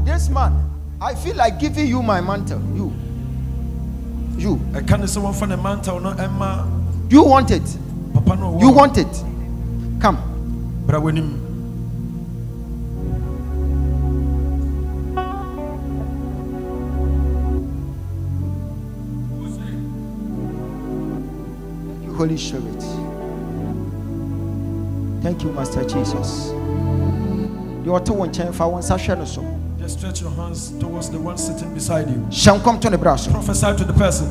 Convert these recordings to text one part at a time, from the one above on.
This man, I feel like giving you my mantle. You. I can't say one for the mantle, no Emma. You want it? Papa, no. You want it? Come. But when him. Thank you, Holy Spirit. Thank you, Master Jesus. You are to one chain for one session or so. Just stretch your hands towards the one sitting beside you. Sh0cking to the brass. Prophesy to the person.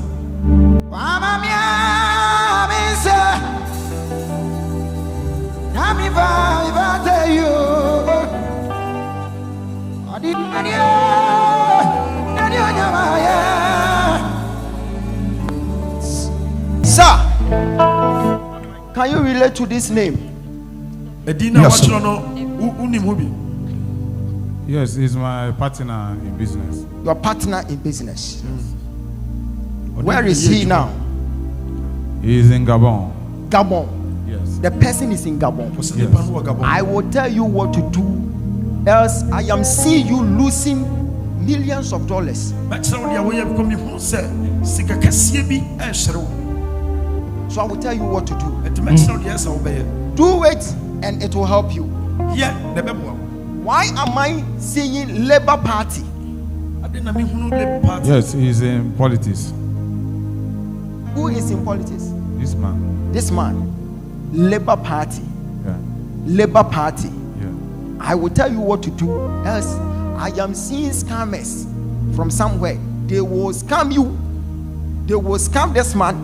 Sir, can you relate to this name? Yes, Yes, he's my partner in business. Your partner in business. Where is he now? He is in Gabon. Gabon. Yes. The person is in Gabon. Yes. I will tell you what to do, else I am seeing you losing millions of dollars. So I will tell you what to do. Do it and it will help you. Why am I seeing Labour Party? Yes, he's in politics. Who is in politics? This man. This man. Labour Party. Yeah. Labour Party. Yeah. I will tell you what to do, else I am seeing scammers from somewhere. They will scam you. They will scam this man.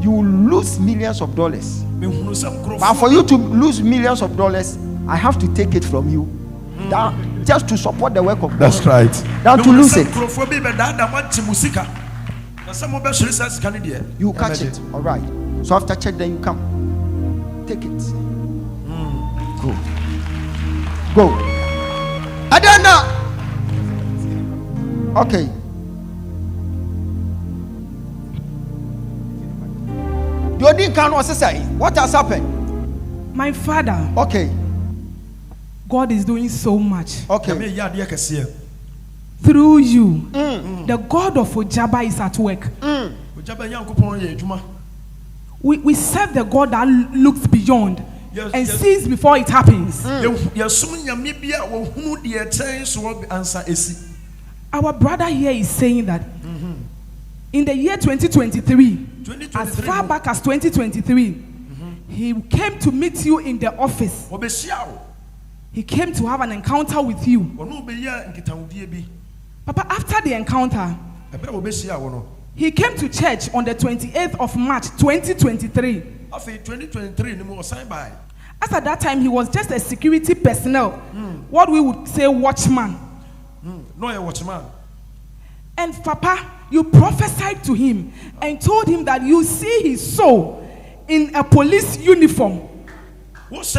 You will lose millions of dollars. But for you to lose millions of dollars, I have to take it from you. That, just to support the work of God. That's right. Than to lose it. You catch it. All right. So after check, then you come. Take it. Go. Go. Adana. Okay. What has happened? My father. Okay. God is doing so much. Okay. Through you. The God of Ogyaba is at work. We serve the God that looks beyond and sees before it happens. Our brother here is saying that in the year 2023, as far back as 2023, he came to meet you in the office. He came to have an encounter with you. Papa, after the encounter, he came to church on the 28th of March 2023. As at that time, he was just a security personnel, what we would say watchman. And Papa, you prophesied to him and told him that you see his soul in a police uniform. It's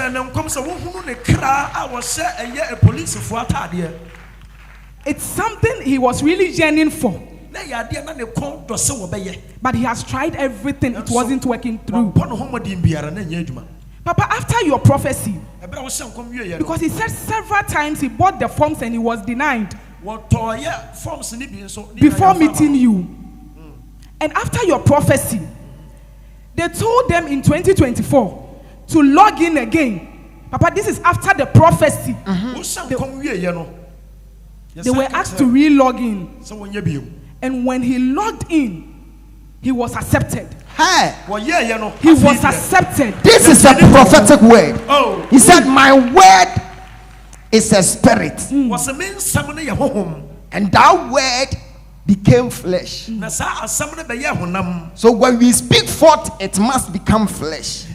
something he was really yearning for. But he has tried everything, it wasn't working through. Papa, after your prophecy, because he said several times he bought the forms and he was denied before meeting you. And after your prophecy, they told them in 2024 to log in again. Papa, this is after the prophecy. They were asked to re-log in. And when he logged in, he was accepted. Hey. He was accepted. This is a prophetic word. He said, my word is a spirit. And that word became flesh. So when we speak forth, it must become flesh.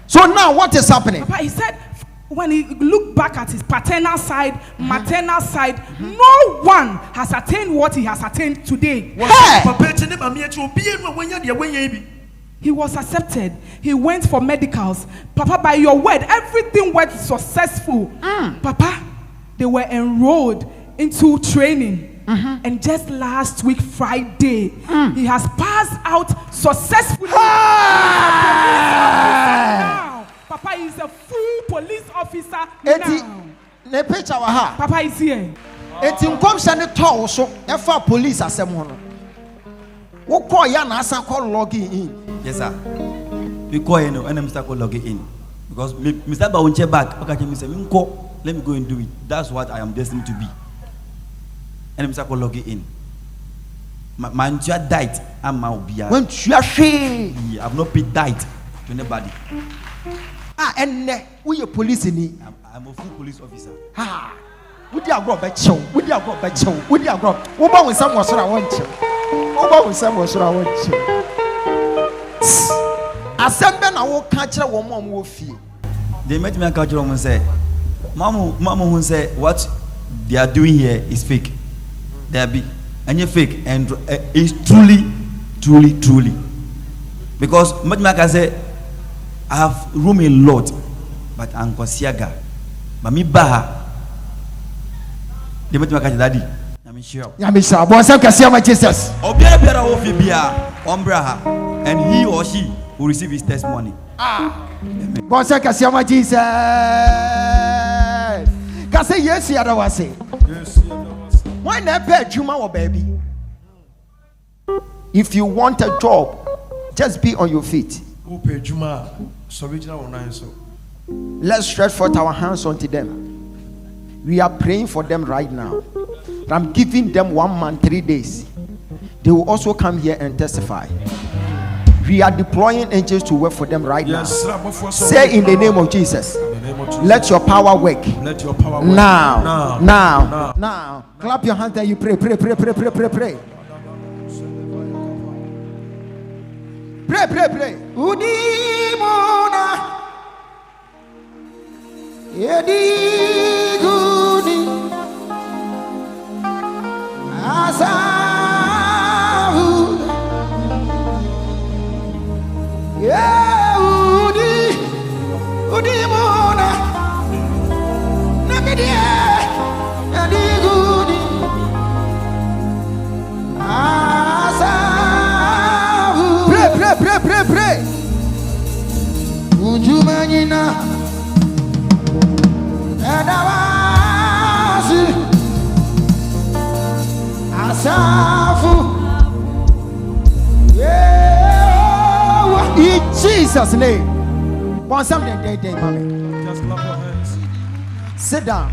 So now what is happening? Papa, he said, when he looked back at his paternal side, maternal side, no one has attained what he has attained today. Hey. He was accepted. He went for medicals. Papa, by your word, everything went successful. Papa, they were enrolled into training. And just last week, Friday, he has passed out successfully. Hey. Papa is a full police officer now. Ne picture wa ha. Papa is here. Eti nkomsha ne tɔw so ɛfa police asɛm ho no. Wo call ya na asa call logging in. Yes sir. We call you know and Mr. call logging in because Mr. Bawunche back. Okay, me say me call. Let me go and do it. That's what I am destined to be. And Mr. call logging in. My entire diet I'm out be. When you are free, I've not paid diet to anybody. And we a police in I'm a full police officer. Would you go back show? Would you go back show? Would you go? What with someone so I want you? What with someone so I want you? I said, Ben, I will catch a woman will feel. They met me a culture woman say, Mama who say what they are doing here is fake. They are big and you're fake and it's truly. Because Matmaka say I have room a lot, but I'm Kosiaga. But me baha. They met my daddy. I'm sure. Yamisha, boy, some Kasiama Jesus. Obiara biara ofibia ombraha, and he or she will receive his testimony. Boy, some Kasiama Jesus. Kasi yes, you are say. Yes, Why not pay Juma or baby? If you want a job, just be on your feet. Ope Juma, so original online so. Let's stretch forth our hands unto them. We are praying for them right now. I'm giving them 1 month, 3 days. They will also come here and testify. We are deploying angels to work for them right now. Say in the name of Jesus. Let your power work. Let your power work. Now. Clap your hands and you pray. Pray. Pray. Udimona. Yediguni. Asahu. Udimona. Namidia. Yediguni. Asahu. Pray. Ujumanina. Edawasi. Asafu. Yeah. In Jesus' name. Want something day, mommy. Just clap your hands. Sit down.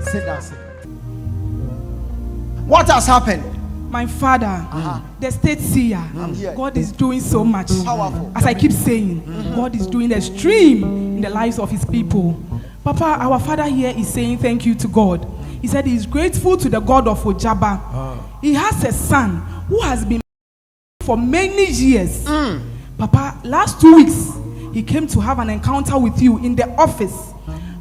Sit down. What has happened? My father, the state seer, God is doing so much. Powerful. As I keep saying, God is doing extreme in the lives of his people. Papa, our father here is saying thank you to God. He said he is grateful to the God of Ogyaba. He has a son who has been for many years. Papa, last 2 weeks, he came to have an encounter with you in the office.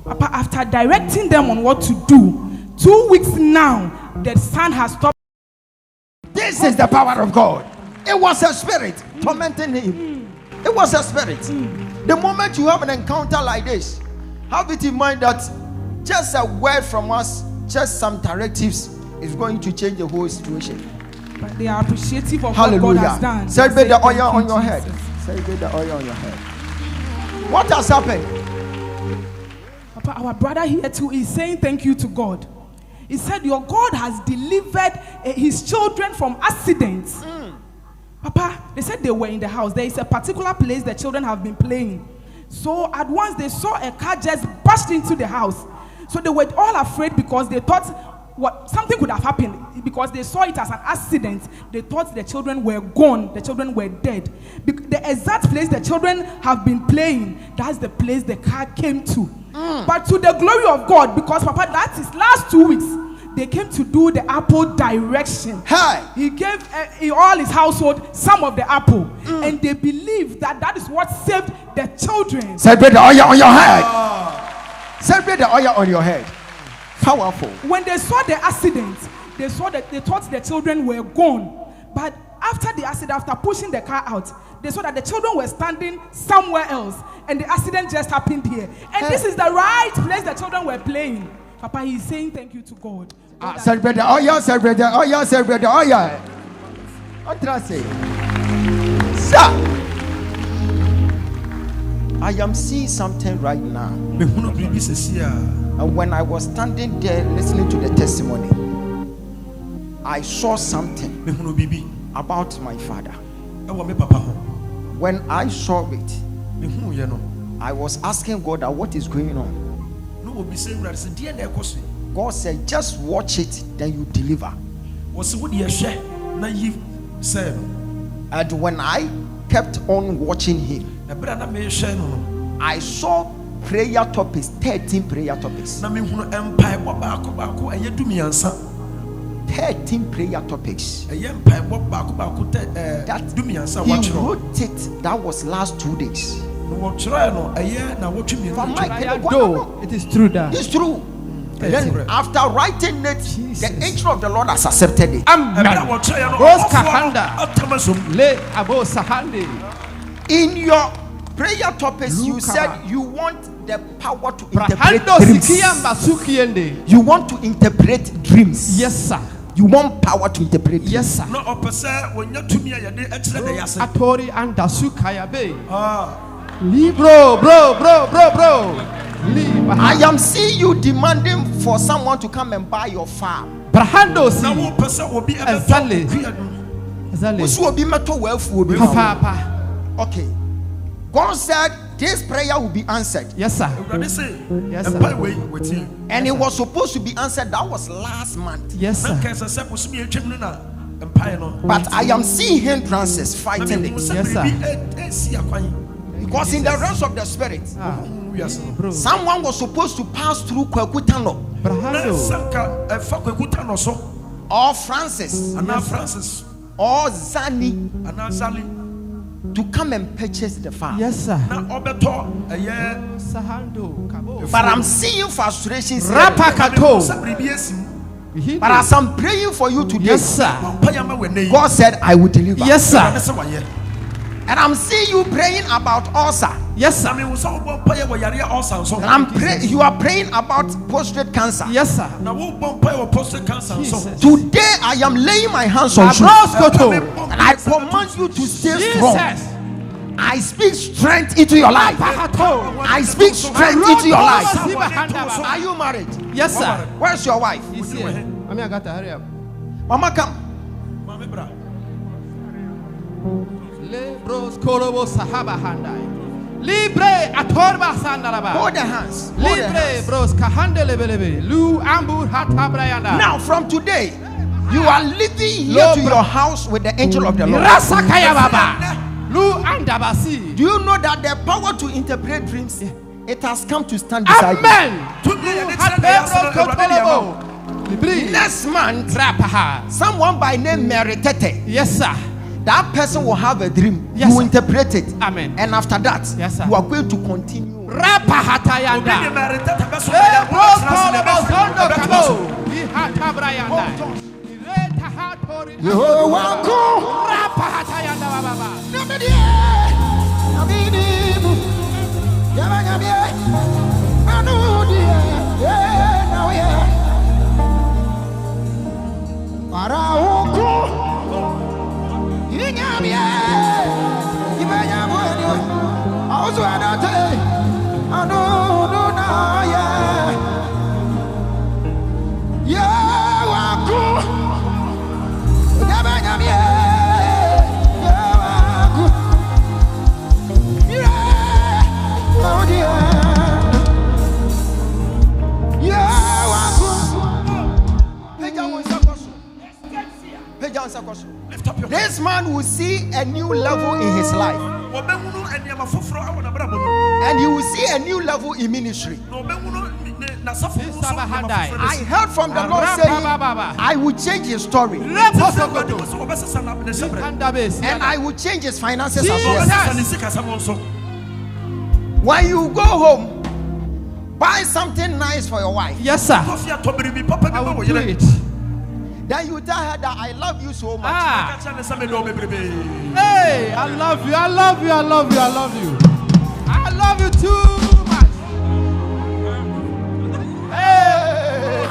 Papa, after directing them on what to do, 2 weeks now, the son has stopped. This is the power of God. It was a spirit tormenting him. It was a spirit. The moment you have an encounter like this, have it in mind that just a word from us, just some directives, is going to change the whole situation. But they are appreciative of Hallelujah. what God has done. Celebrate the Thank oil you, on your head. Jesus. Celebrate the oil on your head. What has happened? Papa, our brother here too is saying thank you to God. He said your God has delivered his children from accidents. Papa, they said they were in the house. There is a particular place the children have been playing. So at once they saw a car just burst into the house. So they were all afraid because they thought something could have happened. Because they saw it as an accident. They thought the children were gone. The children were dead. The exact place the children have been playing, that's the place the car came to. But to the glory of God, because Papa, that is last 2 weeks, they came to do the apple direction. Hey. He gave all his household some of the apple. And they believe that is what saved the children. Celebrate the oil on your head. Celebrate the oil on your head. Powerful. When they saw the accident, they thought the children were gone. But after the accident, after pushing the car out, they saw that the children were standing somewhere else. And the accident just happened here. And this is the right place the children were playing. Papa, he's saying thank you to God. Celebrate the oil, celebrate the oil, celebrate the oil. What did I say? Sir. I am seeing something right now. mehunu biribi sesi a And when I was standing there listening to the testimony, I saw something mehunu biribi about my father. ɛwɔ me papa ho When I saw it, mehunu yɛ no I was asking God that what is going on. na obi sɛ nwurade sɛ deɛ na ɛkɔ so God said, just watch it, then you deliver. wɔsi wo deɛ hwɛ na yi sɛ no And when I kept on watching him, ɛberɛ a na mehwɛ no no I saw prayer topics, 13 prayer topics. na mehunu mpaebɔ baako baako ɛyɛ dumiɛnsa 13 prayer topics. ɛyɛ mpaebɔ baako baako That dumiɛnsa he wɔatwerɛ wrote it, that was last 2 days. na wɔtwerɛɛ no ɛyɛ na wɔtwe mmienu From my atwerɛ. Though it is true that. It's true. Ɛyɛ Then nokorɛ. after writing it, the angel of the Lord has accepted it. ɛberɛ a Amen. wɔtwerɛɛ no Rose ɔbɔfoɔ Kahanda. no atam asom Le abo sahande. In your prayer topics, you Luka. said you want the power to interpret Brahando dreams. sikiyamba sukiende. You want to interpret dreams. Yes sir. You want power to interpret dreams. Yes sir. na ɔpɛ sɛ wɔnya tumi a yɛde ɛkyerɛ da yɛase Atori anda sukaya be. Ah, Bro. I am seeing you demanding for someone to come and buy your farm. Brahando si. na wopɛ sɛ obi Exactly. ɛbɛtɔ kua no Zale. Osu obi meto wealth obi ma wo. Papa. Okay. God said this prayer will be answered. Yes sir. awurade se Yes, sir. ɛmpae wei wɔtie And it was supposed to be answered. That was last month. Yes na sir. nka ɛsɛ sɛ bosomi atwam no na mpae no But I am seeing hindrances na fighting mehu it. sɛ Yes, sir. biribi ɛsi akwan Because in the realms of the spirit, Ah, wiase no bro. someone was supposed to pass through Kwekutano na Brahando. sɛ nka ɛfa kwakuta no so or Francis anaa francis or Zani anaa sally to come and purchase the farm. Yes sir. na ɔbɛtɔ ɛyɛ Sahando kabo. But I'm seeing frustrations. here. Rapa kato. sɛ biribi asi mu But as I'm praying for you today, Yes sir. mpae ama wɔ yi God said, I will deliver. Yes awurade sir. sɛ wayɛ And I'm seeing you praying about ulcer. Yes na sir. mehu sɛ wobɔ mpaeɛ wɔ yareɛ ɔsa nso And you are praying about prostate cancer. Yes sir. na wobɔ mpaeɛ wɔ prostate cancer nso Jesus. Today I am laying my hands on you. Abroskoto. And I command you to stay strong. Jesus. I speak strength into your life. Pahato. I speak strength into your life. life. Are you married? Yes sir. Where's your wife? He's here. I mean I got to hurry up. Mama, come. Maame bra Le bros korobo sahaba handai. Libre atorba sandaraba. Hold the hands. Hold the Libre hands. bros kahande lebelebe. Lu ambur hatabrayanda. Now, from today, you are living here to your house with the angel of the Lord. Rasakaya baba. Lu andabasi. Do you know that the power to interpret dreams, it has come to stand beside you? Amen. tumi a yɛde kyerɛ da yɛase no awurade de ama wo. Libri. Next month, Rapaha. someone by name Mary Tete, Yes sir. that person will have a dream. Yes, You will sir. interpret it. Amen. And after that, Yes, sir. you are going to continue. obi de Rapahatayanda. mɛre tata bɛso Le bɛyɛ bros wɔtena se na korobo sondo ɛbɛtena so kabo. Ihatabrayanda. Iretahatori. Yehovah, Rapahatayanda baba. lift up your This man will see a new level in his life, wɔbɛhunu nneɛma foforɔ awɔ n'abrabɔ mu and he will see a new level in ministry. na wɔbɛhunu n'asafo mu nso nneɛma Handai. foforɔ I bɛsi. heard from the Lord saying, I will change his story, Awurade wɔ sɛ wɔbɛsesa ne hyɛbrɛ Handabes. and I will change his finances as Jesus. well. wɔbɛsesa ne sikasɛm nso When you go home, buy something nice for your wife. Yes sir. kɔfi atɔ biribi papa bi I ma will wɔ do yere it. Then you tell her that I love you so much. Ah. ka kyerɛ ne sɛ medɔ wo bebrebe Hey, I love you. I love you. I love you. I love you. I love you too much. Hey.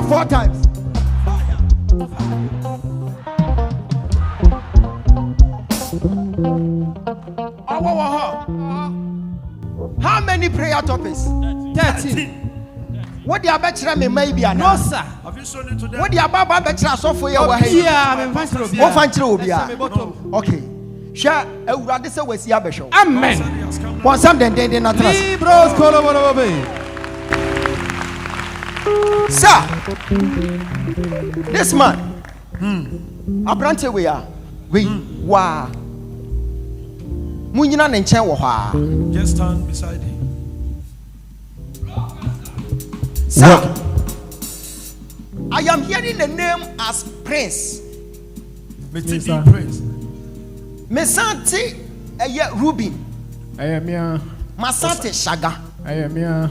4 times. How many prayer topics? 13. What the abetcha me maybe? No, sir. What the ababa betcha so for your way? Okay. Share a radisa was Yabesho. Amen. One something they did not trust. Sir, this man, Abrante we are, wow. Munina and Chen just stand beside him. Sir, I am hearing the name as Prince. Prince. Mesante Ruby. I am here. Masante Shaga. I am here.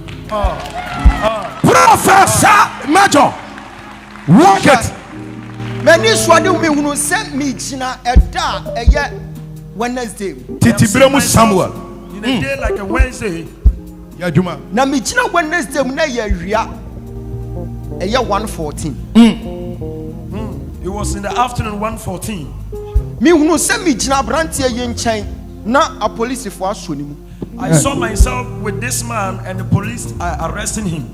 Professor Major. Walk it. Many swadi me who sent me China a da Wednesday. Titi Bremu Samuel. In a day like a Wednesday. Ya Juma. Na me China Wednesday na ya ria. 1:14. It was in the afternoon 1:14. Me who sent me China Brantia yen chain. Na a police for us. I saw myself with this man and the police are arresting him.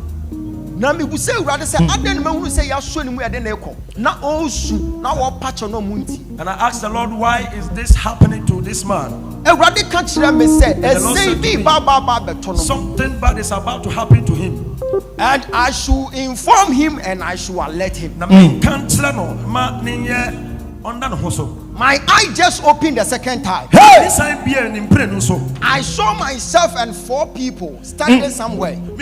Na me say rather say aden me who say ya so ni mu ade na ekọ. Na osu na wo patch no munti. And I asked the Lord, why is this happening to this man? Ewrade ka kire me say say bi ba beto no. Something bad is about to happen to him. And I should inform him and I should alert him. Na me kan kire no ma ne ye onda no so. My eye just opened the second time. Hey! I saw myself and 4 people standing somewhere. And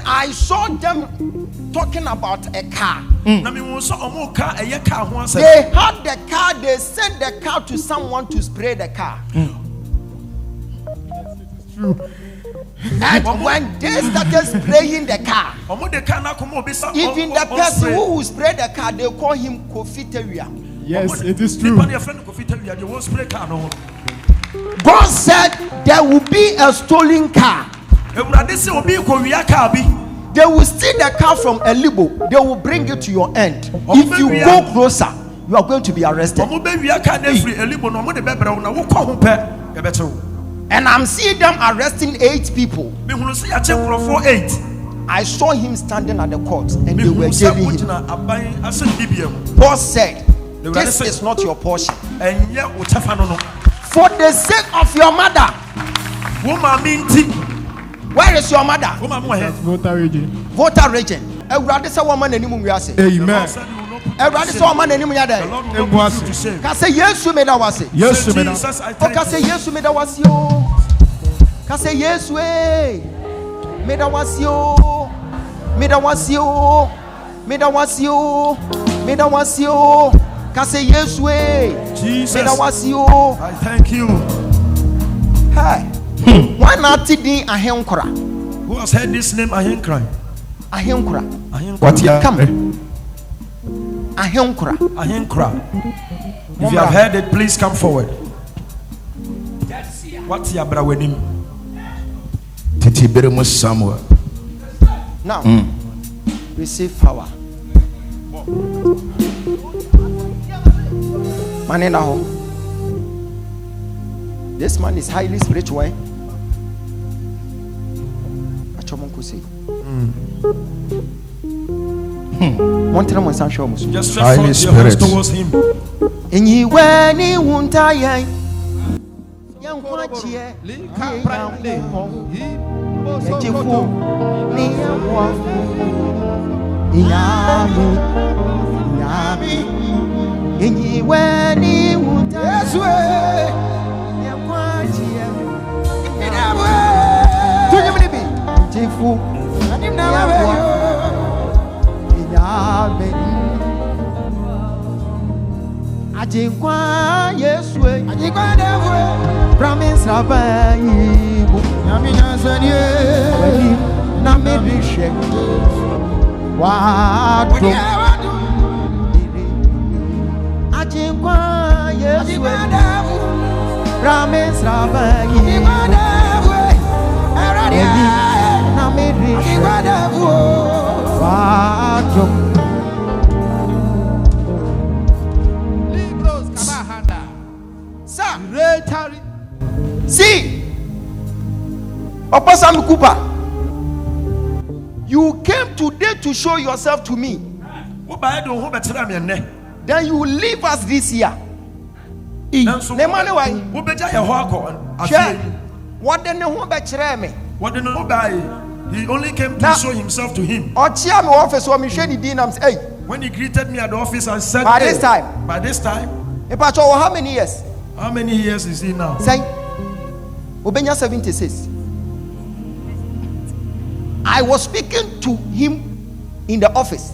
I saw them talking about a car. They had the car, they sent the car to someone to spray the car. And when they started spraying the car, even the person who sprayed the car, they call him Kofiteria. Yes, it is true. God said there will be a stolen car. They will steal the car from a libo. They will bring it to your end. If you go closer, you are going to be arrested. And I'm seeing them arresting 8 people. I saw him standing at the court and they were jailing him. Paul said, this is not your portion. For the sake of your mother. Where is your mother? Voter region. Voter region. Amen. Everybody saw man any other. Can say yes to me that was it. Yes to me. Can say yes to me that was you. Can say yes way. Me that was you. Me that was you. Me that was you. Me that was you. Can say yes way. Jesus. Me that was you. I thank you. Hey. Why not today Ahenkra? Who has heard this name Ahenkra? Ahenkra. What you come? Ahenkra. If you have heard it, please come forward. What's your brother with him? Titi Bremu Samuel. Now, receive power. Manena. This man is highly spiritual. Just highly spiritual towards him. Fu. Ajikwa Yesu Ajikwa Devu Promise Rabai Yaminya Sanye Wadi na medishe Wadu Ajikwa Yesu Promise Rabai Ajikwa Devu Wadi na medishe Wadu See, Apostle Cooper, you came today to show yourself to me. Then you leave us this year. Why? What then me? He only came to show himself to him. When he greeted me at the office, I said, by this time, how many years? How many years is he now? Say, Obenya 76. I was speaking to him in the office,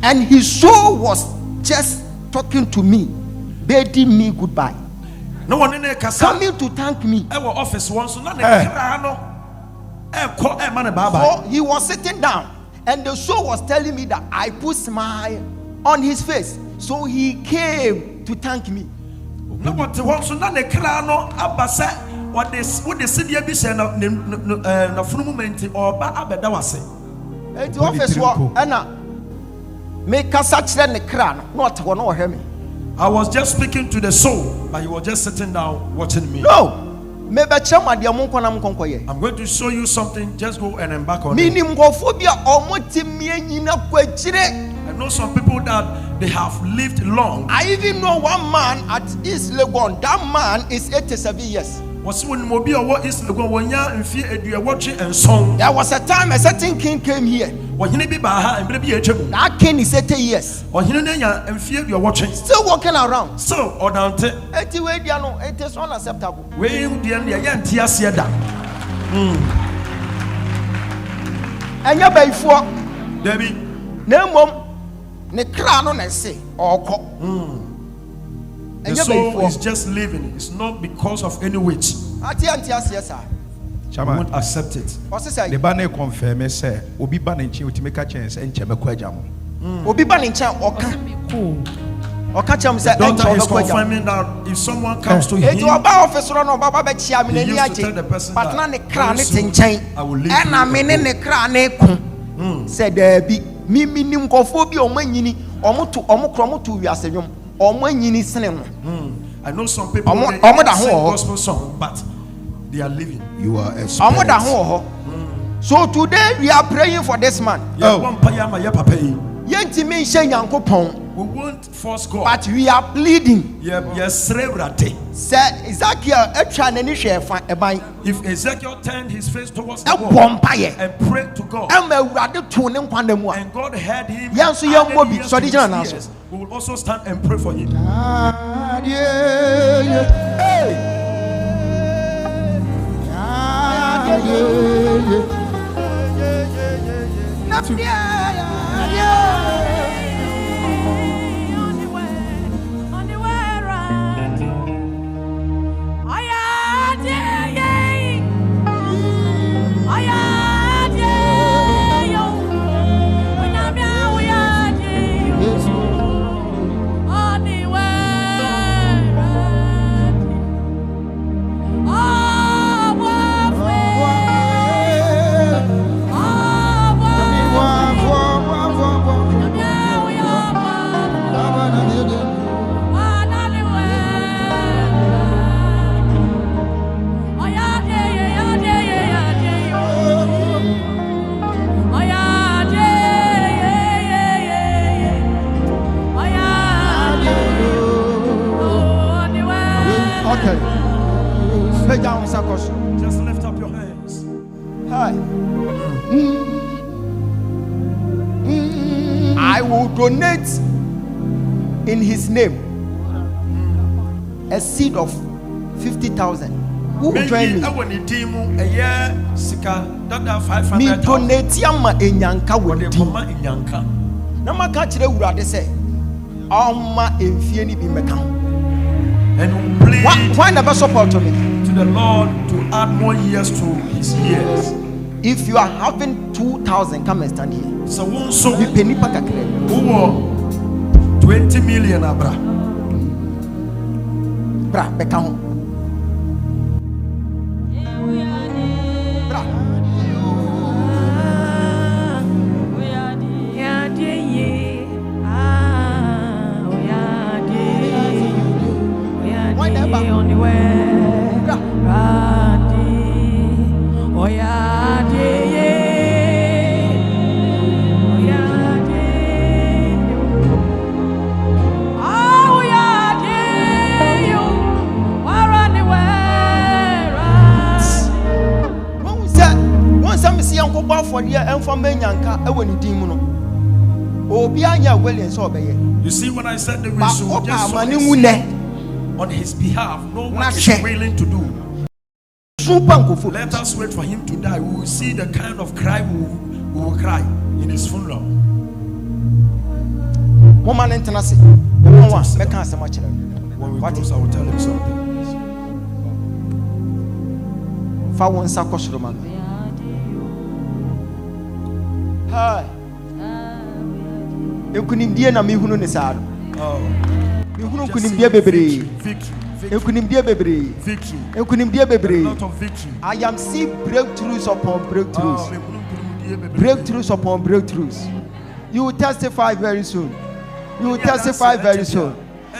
and his soul was just talking to me, bidding me goodbye. No one coming to thank me. Office so he was sitting down, and the soul was telling me that I put smile on his face, so he came to thank me. No, what the one so na ne kra no abasa what the city bi say na funu moment oba abeda wase enti office wo na me kasa kire ne kra no not wo no he me. I was just speaking to the soul, but he was just sitting down watching me. No, me be chere ma de mo nkona mo konkoye. I'm going to show you something. Just go and embark on it. Me nim gofobia omotimi anyina kwachire. I know some people that they have lived long. I even know one man at East Legon. That man is 87 years. There was a time a certain king came here. That king is 80 years. Still walking around. So, it is unacceptable. And you're by four. Debbie. No mom. The soul is just living. It's not because of any witch. I won't accept it. The banner confirm say obi ban nchi utimeka chance enche mekwaja mo. Obi ban nchi oka. Oka cham say enche mekwaja. Is confirming that if someone comes to him, it will ba office no baba be chia me ni aje. But na ne kra ne tinchen. E na me ne kra ne ku. Say there be me nim kofo bi omanyini omoto omokromoto wiasenwom omanyini sene no. I know some people they sing gospel song, but they are living. You are a spirit. So today we are praying for this man. We won't force God, but we are pleading. If Ezekiel turned his face towards the wall and prayed to God, and God heard him, we will also stand and pray for him. Just lift up your hands. Hi. I will donate in his name a seed of 50,000. Who will join me? Me donate ama enyanka with team. Na maka kire urade say, "Oma emfie ni bi meka." And we plead Why never support me? to the Lord to add more years to his years. If you are having 2,000, come and stand here. So one so We penny pack a credit. who 20 million abra. Bra, beka home. Bra. Why never? Bra. Some see uncle bar for the and for menyanka when you deem no. Obi anya William so obey. You see, when I said the But result just saw mani his wune. sin on his behalf, no one is Nache. willing to do. Super Let us wait for him to die. We will see the kind of cry we will cry in his funeral. Woman internasi. No one make us so much. When we What close, I will tell him something. Fa won sa kosoro man. Hi. Ekunimdie na mehunu ne saa. Oh, Mehunu just kunimdie see bebre. victory, Ekunimdie bebre. victory, Ekunimdie a bebre. lot of victory. I am seeing breakthroughs upon breakthroughs. Oh, Breakthroughs upon breakthroughs. You will testify very soon. You will testify very soon.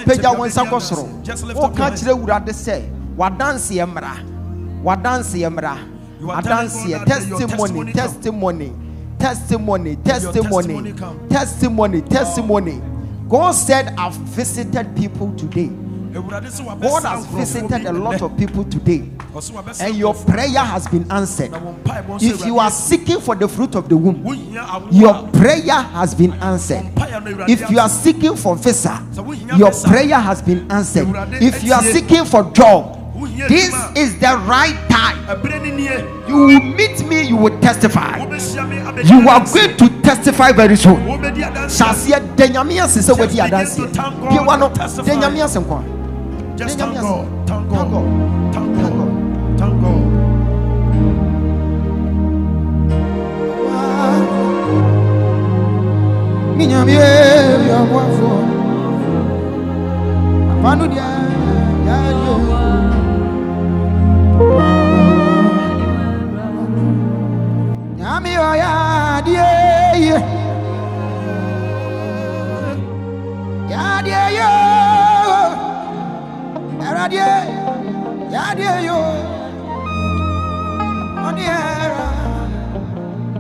Peja wansa kosoro. O ka kire urade say, wadanse emra. Wadanse emra. Wadanse testimony, testimony. Testimony, testimony, testimony, testimony. God said, I've visited people today. God has visited a lot of people today. And your prayer has been answered. If you are seeking for the fruit of the womb, your prayer has been answered. If you are seeking for visa, your prayer has been answered. If you are seeking for job, this is the right time. You will meet me, you will testify. You are going to testify very soon. Shasia Denyamia says, "What you are dancing? You want to Denyamia Senkwa." Just thank God, thank God, thank God, thank God. Minyamie ya mwafo. Apanu dia ya yo. Nyami ya die. Ya die yo. Ya die. Ya die yo.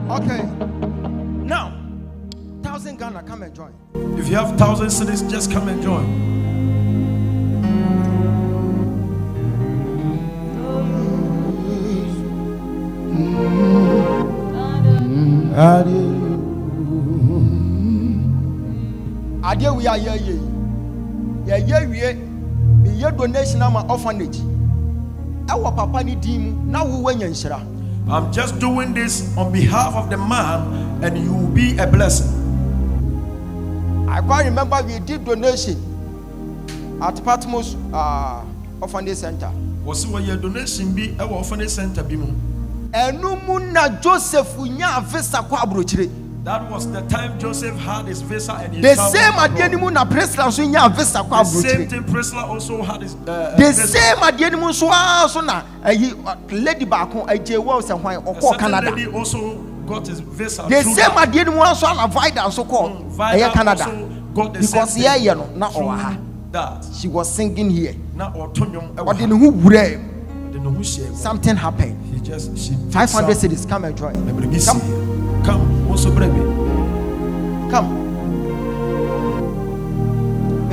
Okay. Now, 1,000 Ghana, come and join. If you have 1,000 cities, just come and join. Adia we are ye. We ye donation ama orphanage. Our papa ni dim na wo wanya nshira. I'm just doing this on behalf of the man, and you will be a blessing. I quite remember we did donation at Patmos orphanage center. Was your donation be a orphanage center bimu? Enumu na Joseph nya visa kwa abrochire. That was the time Joseph had his visa and he the same adienimu na Priscilla so nya visa kwa the same abrochire. thing Priscilla also had his The visa. same adienimu so na lady baako aje wo se hwan A okọ certain Canada. lady also got his visa. The through same that. adienimu so na Vida so call Vida Canada. also got the Because same here thing no na through owa. that. She was singing here. Na otonyom ewa. Odi ne hu wure. Odi ne hu share. Something happened. She 500 cities, come and join. Come, also baby. Come.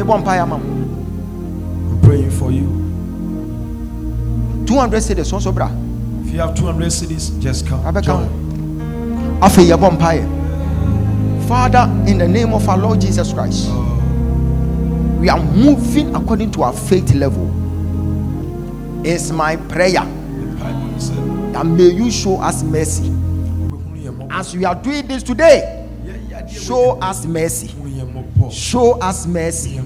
I'm praying for you. 200 cities, also bra. If you have 200 cities, just come. Join. Father, in the name of our Lord Jesus Christ, we are moving according to our faith level. It's my prayer that may you show us mercy. As we are doing this today, show us mercy. Show us mercy.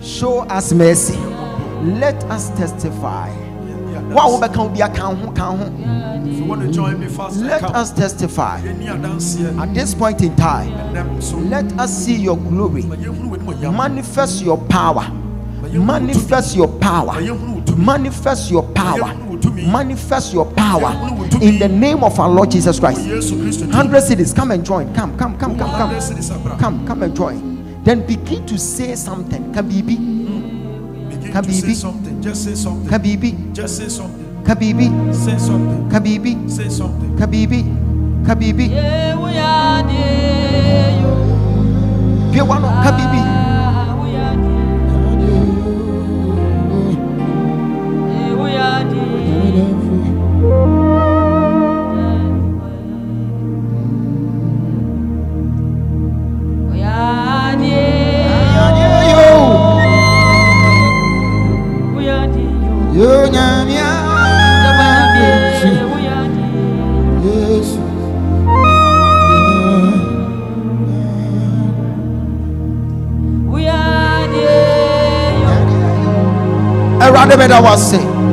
Show us mercy. Let us testify. If you want to join me fast, Let us testify. At this point in time, let us see your glory. Manifest your power. Manifest your power. Manifest your power. Manifest your power in the name of our Lord Jesus Christ. 100 cities, come and join. Come and join. Then begin to say something. Kabibi. Say something. Just say something. Kabibi. Just say something. Kabibi. Say something. Kabibi. Say something. Kabibi. Kabibi. Kabibi.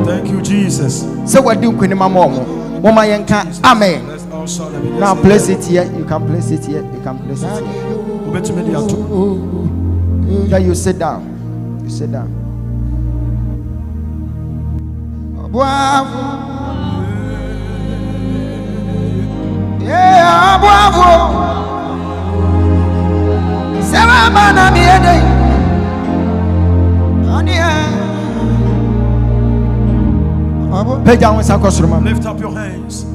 Thank you, Jesus. So what do you Mama Amen. Now place it here. You can place it here. You can place it here. Then you sit down. You sit down. Yeah, bravo. Lift up your hands.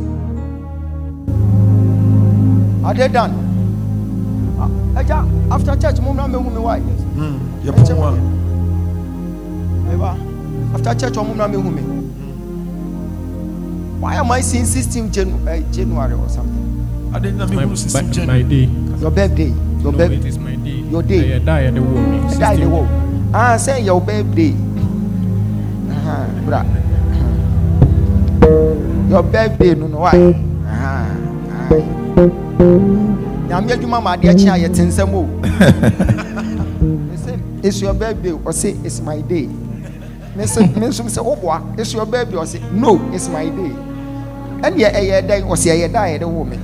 Are they done? After church, after church, why am I saying 16th January or something? I didn't know My day. Your birthday. Your birthday. It is my day. Your day. I die at the war. Die the war. Say your birthday. Your birthday, no, why? I'm making my dear child yet in some more. It's your birthday, or say it's my day. Mention say, oh, it's your birthday, or say, no, it's my day. And yeah, a day, or say, I die, the woman.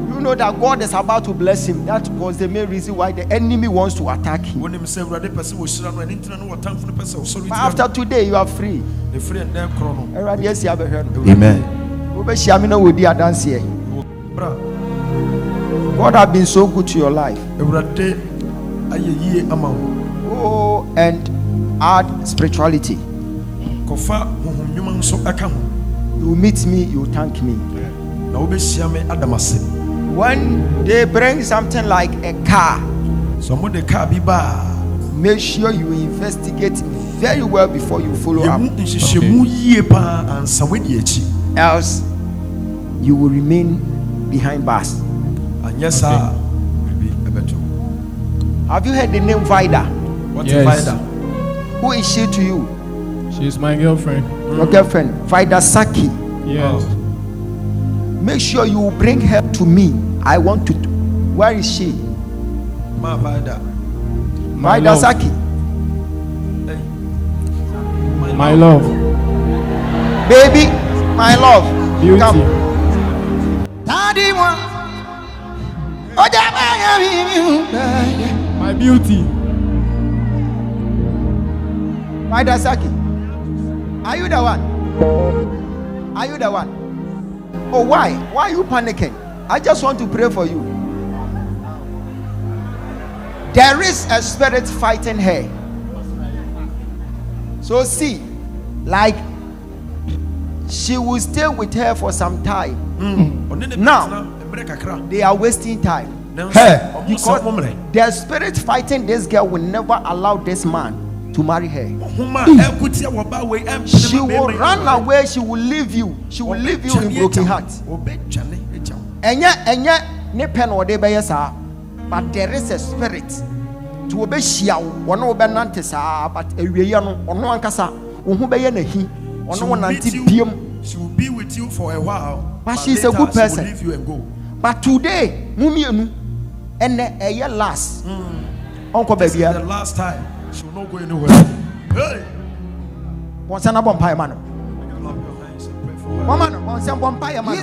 You know that God is about to bless him. That was the main reason why the enemy wants to attack him. But after today, you are free. Amen. God has been so good to your life. Oh, and add spirituality. You meet me, you thank me. When they bring something like a car, make sure you investigate very well before you follow up. Else, you will remain behind bars. Have you heard the name Vida? What Yes. Vida? Who is she to you? She's my girlfriend. Your girlfriend, Vida Saki. Yes. Make sure you bring her to me. I want to. Where is she? Ma Vida. My Vida love. Saki. My love. Baby, my love. Beauty. Come. Daddy, My beauty. Vida Saki. Are you the one? Are you the one? Oh, why? Why are you panicking? I just want to pray for you. There is a spirit fighting her. So see, like she will stay with her for some time. Now they are wasting time. Hey. Because the spirit fighting this girl will never allow this man to marry her. She will run away. She will leave you. She will leave you in broken heart. But there is a spirit to obehia wo no obenante saa but awieye no ono ankasa wo ho beye nahi ono wo nante biem. She will be with you for a while, but she's a good person. She will leave you and go. But today mumienu ene eye last onko This is babia the last time. She will not go anywhere. Hey, wonsa na bompa man. clap your hands and pray for her. Woman wonsa bompa man.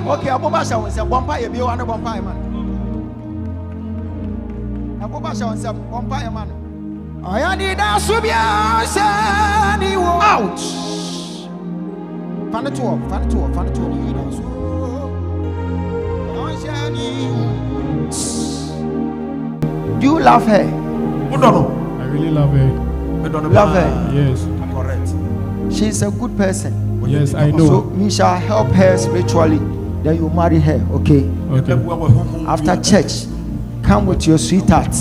Okay, abobasha wonsa bompa ye bi wana bompa man. Abobasha wonsa bompa man. Ayani da subia sani wo. Ouch. Fan to. Do you love her? I really love her. Love her. Yes. Correct. She's a good person. Yes, I know. So we shall help her spiritually. Then you marry her, okay? Okay. After church, come with your sweetheart.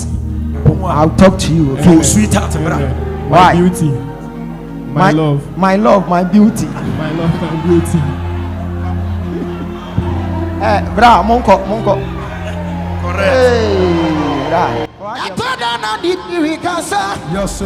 I'll talk to you, okay? Oh, sweetheart, brother. My Why? beauty. My love. My love, my beauty. My love, my beauty. Bra, monko. Correct. Hey, bra. You're so